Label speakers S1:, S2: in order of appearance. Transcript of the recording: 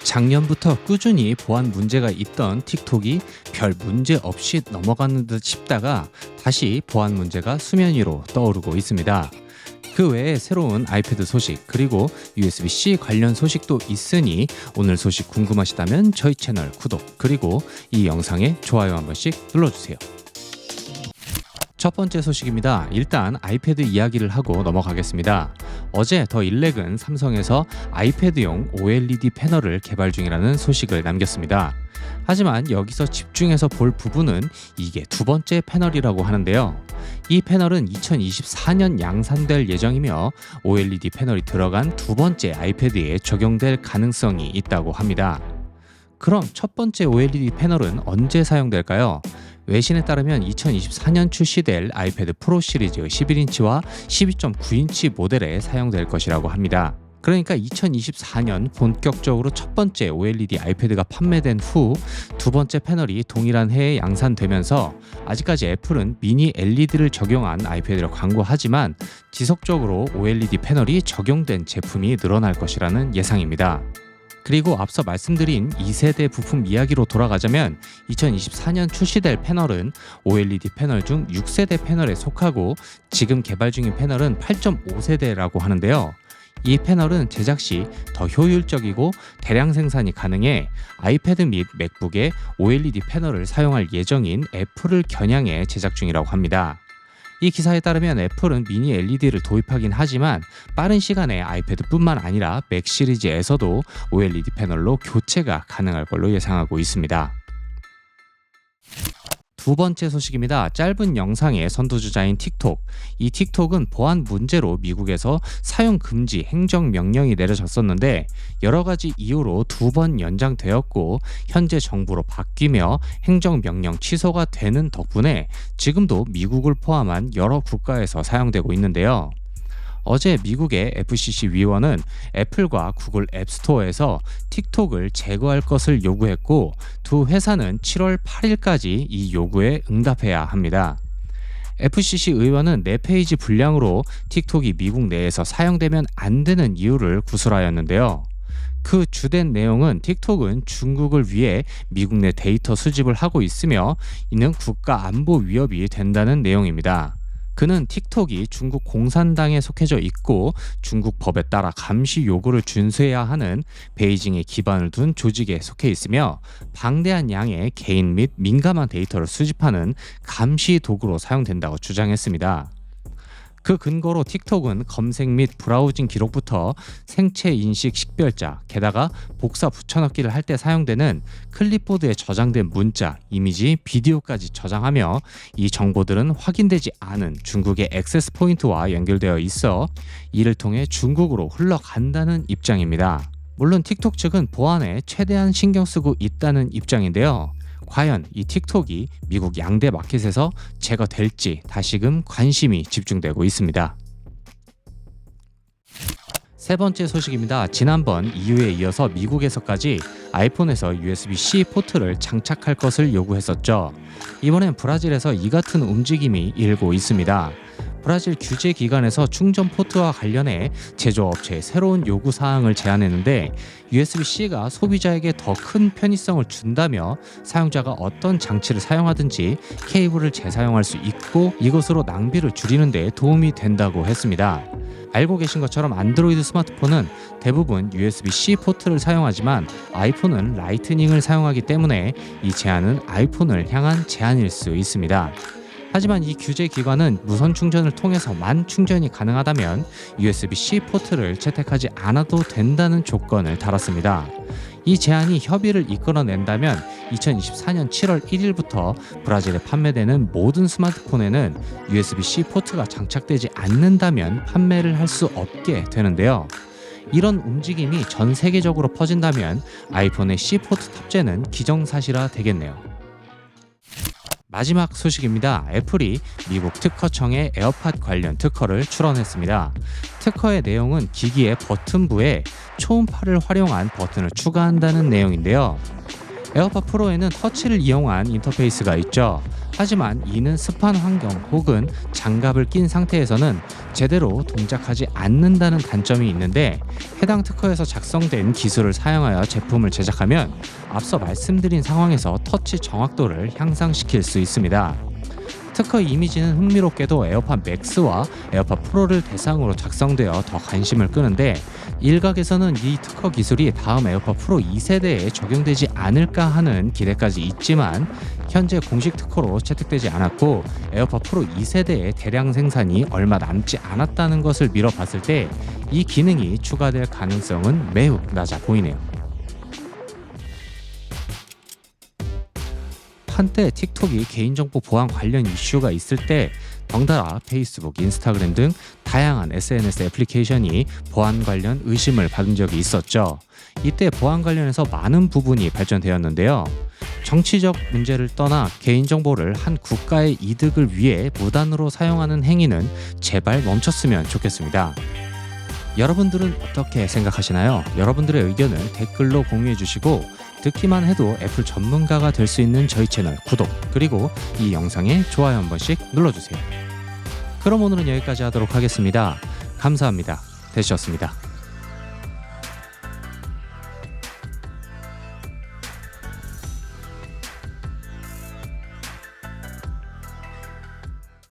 S1: 작년부터 꾸준히 보안 문제가 있던 틱톡이 별 문제 없이 넘어가는 듯 싶다가 다시 보안 문제가 수면 위로 떠오르고 있습니다. 그 외에 새로운 아이패드 소식 그리고 USB-C 관련 소식도 있으니 오늘 소식 궁금하시다면 저희 채널 구독 그리고 이 영상에 좋아요 한 번씩 눌러주세요. 첫 번째 소식입니다. 일단 아이패드 이야기를 하고 넘어가겠습니다. 어제 더 일렉은 삼성에서 아이패드용 OLED 패널을 개발 중이라는 소식을 남겼습니다. 하지만 여기서 집중해서 볼 부분은 이게 두 번째 패널이라고 하는데요. 이 패널은 2024년 양산될 예정이며 OLED 패널이 들어간 두 번째 아이패드에 적용될 가능성이 있다고 합니다. 그럼 첫 번째 OLED 패널은 언제 사용될까요? 외신에 따르면 2024년 출시될 아이패드 프로 시리즈 11인치와 12.9인치 모델에 사용될 것이라고 합니다. 그러니까 2024년 본격적으로 첫 번째 OLED 아이패드가 판매된 후 두 번째 패널이 동일한 해에 양산되면서 아직까지 애플은 미니 LED를 적용한 아이패드를 광고하지만 지속적으로 OLED 패널이 적용된 제품이 늘어날 것이라는 예상입니다. 그리고 앞서 말씀드린 2세대 부품 이야기로 돌아가자면 2024년 출시될 패널은 OLED 패널 중 6세대 패널에 속하고 지금 개발 중인 패널은 8.5세대라고 하는데요. 이 패널은 제작 시 더 효율적이고 대량 생산이 가능해 아이패드 및 맥북에 OLED 패널을 사용할 예정인 애플을 겨냥해 제작 중이라고 합니다. 이 기사에 따르면 애플은 미니 LED를 도입하긴 하지만 빠른 시간에 아이패드뿐만 아니라 맥 시리즈에서도 OLED 패널로 교체가 가능할 걸로 예상하고 있습니다. 두 번째 소식입니다. 짧은 영상의 선두주자인 틱톡. 이 틱톡은 보안 문제로 미국에서 사용 금지 행정명령이 내려졌었는데 여러 가지 이유로 두 번 연장되었고 현재 정부로 바뀌며 행정명령 취소가 되는 덕분에 지금도 미국을 포함한 여러 국가에서 사용되고 있는데요. 어제 미국의 FCC 위원은 애플과 구글 앱스토어에서 틱톡을 제거할 것을 요구했고 두 회사는 7월 8일까지 이 요구에 응답해야 합니다. FCC 의원은 4페이지 분량으로 틱톡이 미국 내에서 사용되면 안 되는 이유를 구술하였는데요. 그 주된 내용은 틱톡은 중국을 위해 미국 내 데이터 수집을 하고 있으며 이는 국가 안보 위협이 된다는 내용입니다. 그는 틱톡이 중국 공산당에 속해져 있고 중국 법에 따라 감시 요구를 준수해야 하는 베이징에 기반을 둔 조직에 속해 있으며 방대한 양의 개인 및 민감한 데이터를 수집하는 감시 도구로 사용된다고 주장했습니다. 그 근거로 틱톡은 검색 및 브라우징 기록부터 생체 인식 식별자, 게다가 복사 붙여넣기를 할 때 사용되는 클립보드에 저장된 문자, 이미지, 비디오까지 저장하며 이 정보들은 확인되지 않은 중국의 액세스 포인트와 연결되어 있어 이를 통해 중국으로 흘러간다는 입장입니다. 물론 틱톡 측은 보안에 최대한 신경 쓰고 있다는 입장인데요. 과연 이 틱톡이 미국 양대 마켓에서 제거될지 다시금 관심이 집중되고 있습니다. 세 번째 소식입니다. 지난번 EU에 이어서 미국에서까지 아이폰에서 USB-C 포트를 장착할 것을 요구했었죠. 이번엔 브라질에서 이 같은 움직임이 일고 있습니다. 브라질 규제 기관에서 충전 포트와 관련해 제조업체에 새로운 요구 사항을 제안했는데 USB-C가 소비자에게 더 큰 편의성을 준다며 사용자가 어떤 장치를 사용하든지 케이블을 재사용할 수 있고 이것으로 낭비를 줄이는 데 도움이 된다고 했습니다. 알고 계신 것처럼 안드로이드 스마트폰은 대부분 USB-C 포트를 사용하지만 아이폰은 라이트닝을 사용하기 때문에 이 제안은 아이폰을 향한 제안일 수 있습니다. 하지만 이 규제 기관은 무선 충전을 통해서만 충전이 가능하다면 USB-C 포트를 채택하지 않아도 된다는 조건을 달았습니다. 이 제안이 협의를 이끌어낸다면 2024년 7월 1일부터 브라질에 판매되는 모든 스마트폰에는 USB-C 포트가 장착되지 않는다면 판매를 할 수 없게 되는데요. 이런 움직임이 전 세계적으로 퍼진다면 아이폰의 C 포트 탑재는 기정사실화 되겠네요. 마지막 소식입니다. 애플이 미국 특허청에 에어팟 관련 특허를 출원했습니다. 특허의 내용은 기기의 버튼부에 초음파를 활용한 버튼을 추가한다는 내용인데요. 에어팟 프로에는 터치를 이용한 인터페이스가 있죠. 하지만 이는 습한 환경 혹은 장갑을 낀 상태에서는 제대로 동작하지 않는다는 단점이 있는데, 해당 특허에서 작성된 기술을 사용하여 제품을 제작하면 앞서 말씀드린 상황에서 터치 정확도를 향상시킬 수 있습니다. 특허 이미지는 흥미롭게도 에어팟 맥스와 에어팟 프로를 대상으로 작성되어 더 관심을 끄는데, 일각에서는 이 특허 기술이 다음 에어팟 프로 2세대에 적용되지 않을까 하는 기대까지 있지만, 현재 공식 특허로 채택되지 않았고 에어팟 프로 2세대의 대량 생산이 얼마 남지 않았다는 것을 미뤄봤을 때 이 기능이 추가될 가능성은 매우 낮아 보이네요. 한때 틱톡이 개인정보 보안 관련 이슈가 있을 때 덩달아 페이스북, 인스타그램 등 다양한 SNS 애플리케이션이 보안 관련 의심을 받은 적이 있었죠. 이때 보안 관련해서 많은 부분이 발전되었는데요. 정치적 문제를 떠나 개인정보를 한 국가의 이득을 위해 무단으로 사용하는 행위는 제발 멈췄으면 좋겠습니다. 여러분들은 어떻게 생각하시나요? 여러분들의 의견을 댓글로 공유해 주시고, 듣기만 해도 애플 전문가가 될 수 있는 저희 채널 구독, 그리고 이 영상에 좋아요 한 번씩 눌러주세요. 그럼 오늘은 여기까지 하도록 하겠습니다. 감사합니다. 대시였습니다.